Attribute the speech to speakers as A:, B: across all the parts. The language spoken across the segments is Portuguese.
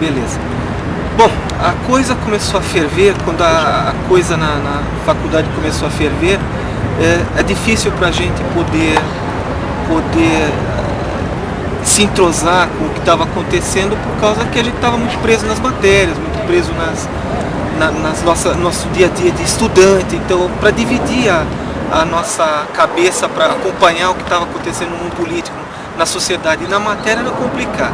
A: Beleza. Bom, a coisa começou a ferver, quando a coisa na faculdade começou a ferver, é difícil para a gente poder se entrosar com o que estava acontecendo, por causa que a gente estava muito preso nas matérias, muito preso nosso dia a dia de estudante. Então, para dividir a nossa cabeça, para acompanhar o que estava acontecendo no mundo político, na sociedade e na matéria, era complicado.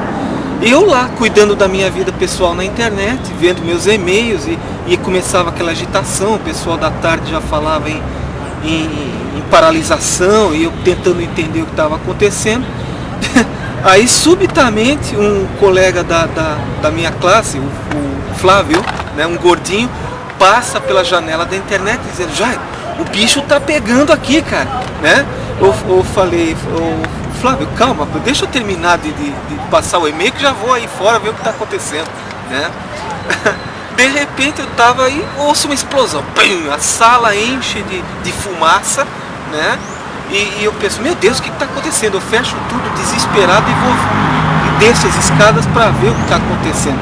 A: Eu lá, cuidando da minha vida pessoal na internet, vendo meus e-mails, e começava aquela agitação, o pessoal da tarde já falava em paralisação, e eu tentando entender o que estava acontecendo. Aí, subitamente, um colega da minha classe, o Flávio, né, um gordinho, passa pela janela da internet dizendo: Jair, o bicho tá pegando aqui, cara, né? Eu falei: Flávio, calma, deixa eu terminar de passar o e-mail, que já vou aí fora ver o que está acontecendo, né? De repente eu tava aí, ouço uma explosão, pum, a sala enche de fumaça, né? E eu penso: meu Deus, o que está acontecendo? Eu fecho tudo desesperado e desço as escadas para ver o que está acontecendo.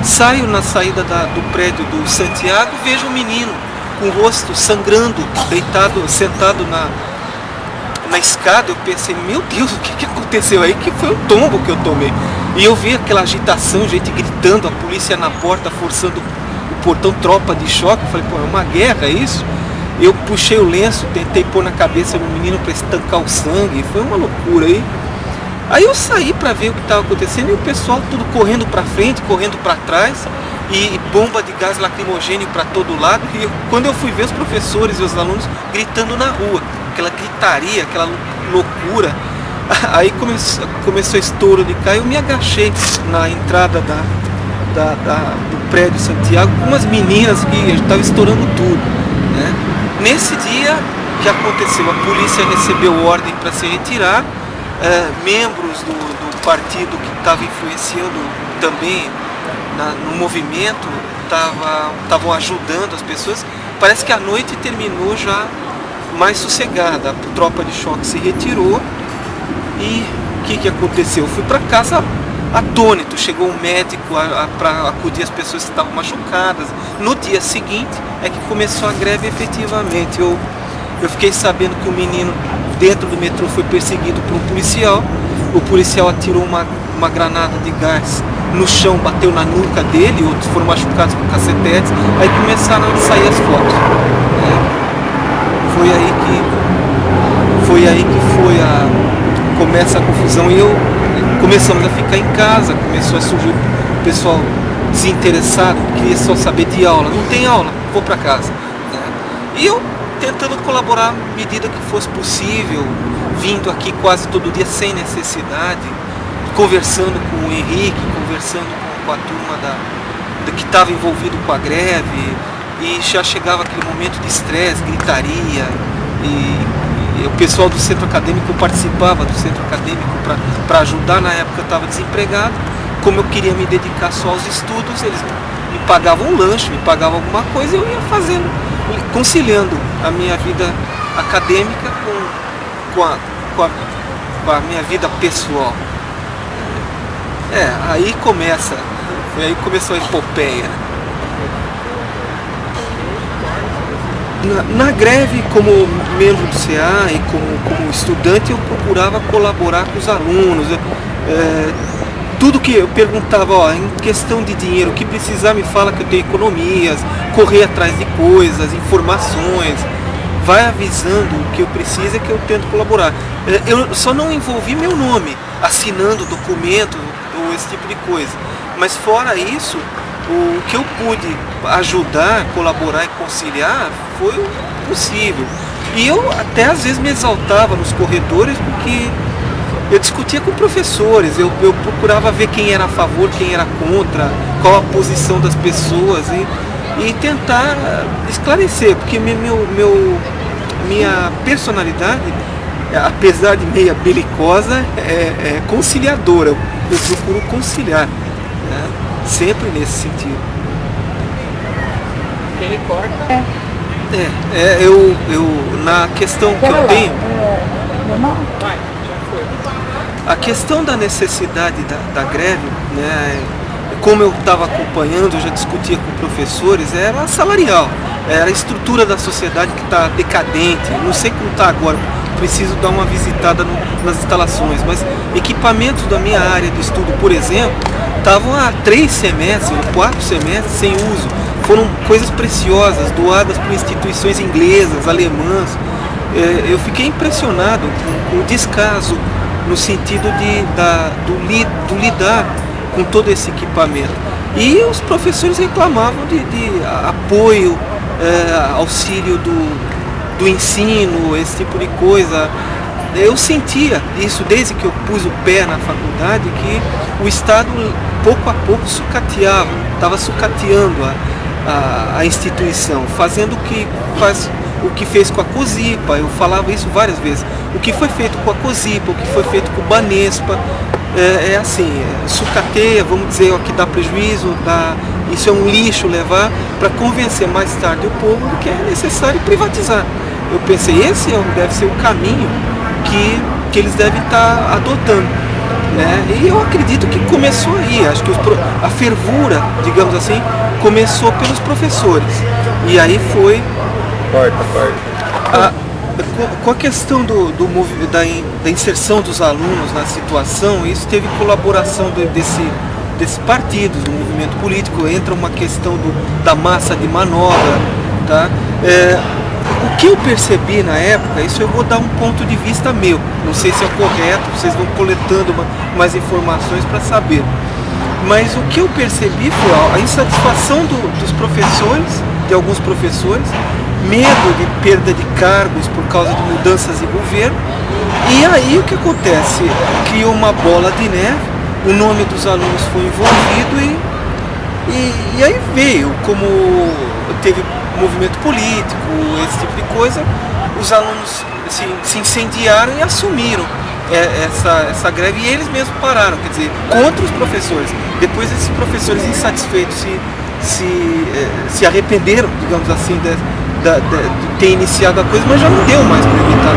A: Saio na saída do prédio do Santiago, vejo um menino com o rosto sangrando, deitado, sentado na escada. Eu pensei: meu Deus, o que aconteceu aí? Que foi um tombo que eu tomei. E eu vi aquela agitação, gente gritando, a polícia na porta, forçando o portão, tropa de choque. Eu falei: pô, é uma guerra, é isso? Eu puxei o lenço, tentei pôr na cabeça do menino para estancar o sangue. Foi uma loucura aí. Aí eu saí para ver o que estava acontecendo, e o pessoal tudo correndo para frente, correndo para trás, e bomba de gás lacrimogêneo para todo lado. E quando eu fui ver, os professores e os alunos gritando na rua, aquela gritaria, aquela loucura. Aí começou estouro de cá. Eu me agachei na entrada do prédio Santiago com umas meninas que estavam estourando tudo, né? Nesse dia que aconteceu, a polícia recebeu ordem para se retirar. Membros do partido que estava influenciando também no movimento estavam ajudando as pessoas. Parece que a noite terminou já mais sossegada, a tropa de choque se retirou. E o que aconteceu? Eu fui para casa atônito. Chegou um médico para acudir as pessoas que estavam machucadas. No dia seguinte é que começou a greve efetivamente. Eu fiquei sabendo que o menino dentro do metrô foi perseguido por um policial. O policial atirou uma granada de gás no chão, bateu na nuca dele, outros foram machucados por cacetetes. Aí começaram a sair as fotos. Foi aí que começa a confusão, e começamos a ficar em casa. Começou a surgir o pessoal desinteressado, queria só saber de aula. Não tem aula, vou para casa, né? E eu tentando colaborar à medida que fosse possível, vindo aqui quase todo dia sem necessidade, conversando com o Henrique, conversando com a turma que estava envolvido com a greve. E já chegava aquele momento de estresse, gritaria, e o pessoal do centro acadêmico, participava do centro acadêmico para ajudar. Na época eu estava desempregado. Como eu queria me dedicar só aos estudos, eles me pagavam um lanche, me pagavam alguma coisa, e eu ia fazendo, conciliando a minha vida acadêmica com a minha vida pessoal. Aí começou a epopeia. Na greve, como membro do CA e como estudante, eu procurava colaborar com os alunos. Tudo que eu perguntava, em questão de dinheiro, o que precisar me fala, que eu tenho economias, correr atrás de coisas, informações, vai avisando o que eu preciso, é que eu tento colaborar. Eu só não envolvi meu nome assinando documento ou esse tipo de coisa, mas fora isso, o que eu pude ajudar, colaborar e conciliar foi o possível. E eu até às vezes me exaltava nos corredores, porque eu discutia com professores, eu procurava ver quem era a favor, quem era contra, qual a posição das pessoas, e tentar esclarecer, porque minha personalidade, apesar de meia belicosa, é conciliadora. Eu procuro conciliar, né? Sempre nesse sentido.
B: Ele corta.
A: Eu na questão que eu tenho, a questão da necessidade da greve, né? como eu estava acompanhando, eu já discutia com professores, era salarial, era a estrutura da sociedade que está decadente, não sei como está agora, preciso dar uma visitada nas instalações, mas equipamentos da minha área de estudo, por exemplo, estavam há 3 semestres ou 4 semestres sem uso, foram coisas preciosas, doadas por instituições inglesas, alemãs. Eu fiquei impressionado com o descaso no sentido do lidar com todo esse equipamento. E os professores reclamavam de apoio, auxílio do ensino, esse tipo de coisa. Eu sentia isso desde que eu pus o pé na faculdade, que o Estado pouco a pouco sucateava, estava sucateando a instituição, fazendo o que fez com a COSIPA. Eu falava isso várias vezes. O que foi feito com a COSIPA, o que foi feito com o BANESPA, sucateia, vamos dizer, o que dá prejuízo, isso é um lixo levar, para convencer mais tarde o povo de que é necessário privatizar. Eu pensei, esse deve ser o caminho que eles devem estar adotando, né? E eu acredito que começou aí, acho que a fervura, digamos assim, começou pelos professores, e aí foi... Com a questão da inserção dos alunos na situação, isso teve colaboração desse partido, do movimento político, entra uma questão da massa de manobra, tá? O que eu percebi na época, isso eu vou dar um ponto de vista meu, não sei se é correto, vocês vão coletando mais informações para saber, mas o que eu percebi foi a insatisfação dos professores, de alguns professores, medo de perda de cargos por causa de mudanças de governo, e aí o que acontece? Criou uma bola de neve, o nome dos alunos foi envolvido e aí veio, como teve movimento político, esse tipo de coisa, os alunos se incendiaram e assumiram essa greve, e eles mesmos pararam, quer dizer, contra os professores. Depois esses professores insatisfeitos se arrependeram, digamos assim, de ter iniciado a coisa, mas já não deu mais para evitar.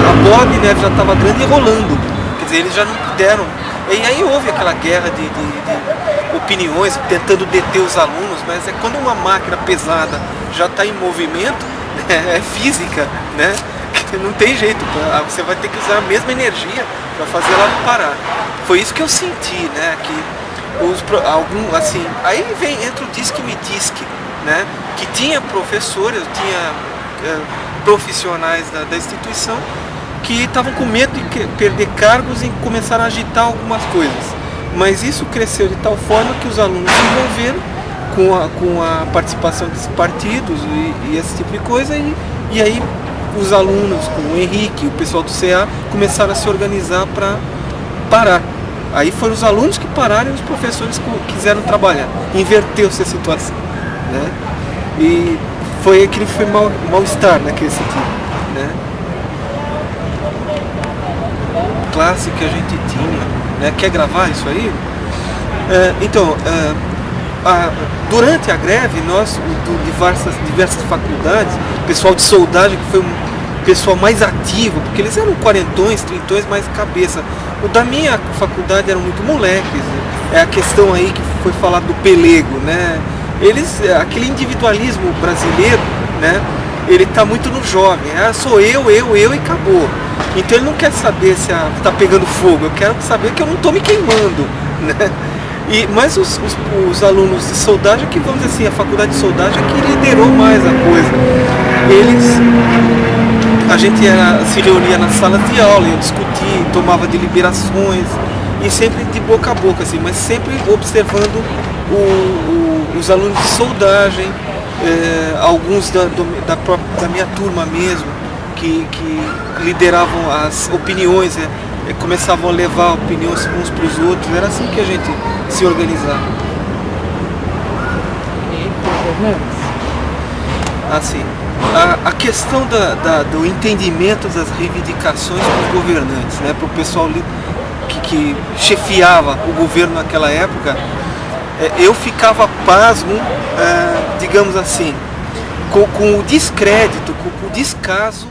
A: A bola de neve já estava grande e rolando, quer dizer, eles já não puderam. E aí houve aquela guerra de opiniões, tentando deter os alunos, mas é quando uma máquina pesada já está em movimento, é física, né? Não tem jeito, você vai ter que usar a mesma energia para fazer ela não parar. Foi isso que eu senti, né? Que aí entra o Disque-me Disque, né? Que tinha professores, tinha profissionais da instituição que estavam com medo de perder cargos e começaram a agitar algumas coisas. Mas isso cresceu de tal forma que os alunos se envolveram com a participação desses partidos e esse tipo de coisa, e aí os alunos, com o Henrique, o pessoal do CA, começaram a se organizar para parar. Aí foram os alunos que pararam e os professores que quiseram trabalhar. Inverteu-se a situação, né? E foi mal-estar naquele sentido, né? Classe que a gente tinha, né? Quer gravar isso aí? Durante a greve, nós, de diversas faculdades, pessoal de soldagem, que foi um pessoal mais ativo, porque eles eram quarentões, trintões, mais cabeça. O da minha faculdade eram muito moleques, é a questão aí que foi falado do pelego, né? Aquele individualismo brasileiro, né? Ele está muito no jovem, sou eu e acabou. Então ele não quer saber se está pegando fogo, eu quero saber que eu não estou me queimando, né? Mas os alunos de soldagem, que vamos dizer assim, a faculdade de soldagem é que liderou mais a coisa. A gente se reunia nas salas de aula, ia discutir, tomava deliberações, e sempre de boca a boca, assim, mas sempre observando os alunos de soldagem, alguns da minha turma mesmo, que lideravam as opiniões, começavam a levar opiniões uns para os outros. Era assim que a gente se organizava. Assim, a questão do entendimento das reivindicações dos governantes, né, para o pessoal que chefiava o governo naquela época, eu ficava pasmo, digamos assim, com o descrédito, com o descaso